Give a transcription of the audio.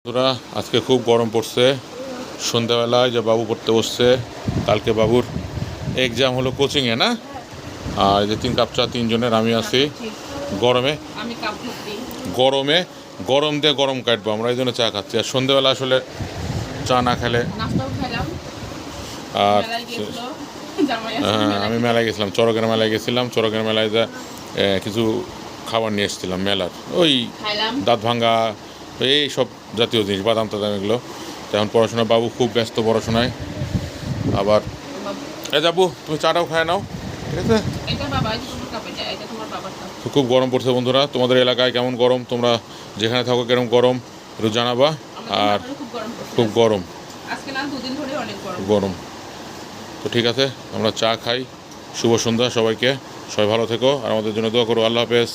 বন্ধুরা আজকে খুব গরম পড়ছে। সন্ধ্যাবেলায় যে বাবু পড়তে বসছে, কালকে বাবুর এক্সাম হলো কোচিংয়ে না। আর এই যে 3 কাপ চা 3 জনের, আমি আছি গরমে গরমে গরম দিয়ে গরম কাটবো আমরা, এই জন্য চা খাচ্ছি। আর সন্ধ্যাবেলা আসলে চা না খেলে আর আমি মেলায় গেছিলাম, চড়কের মেলায় গেছিলাম। চড়কের মেলায় যা কিছু খাবার নিয়ে এসেছিলাম মেলার, ওই দাঁত ভাঙ্গা এই সব জাতীয় জিনিস, বাদাম টাদাম এগুলো। এখন পড়াশোনা, বাবু খুব ব্যস্ত পড়াশোনায়। আবার যাবো, তুমি চাটাও খায় নাও, ঠিক আছে। তো খুব গরম পড়ছে বন্ধুরা। তোমাদের এলাকায় কেমন গরম, তোমরা যেখানে থাকো কেরম গরম একটু জানাবা। আর খুব গরম, গরম। তো ঠিক আছে, আমরা চা খাই। শুভ সন্ধ্যা সবাইকে, সবাই ভালো থেকো আর আমাদের জন্য দোয়া করো। আল্লাহ হাফেজ।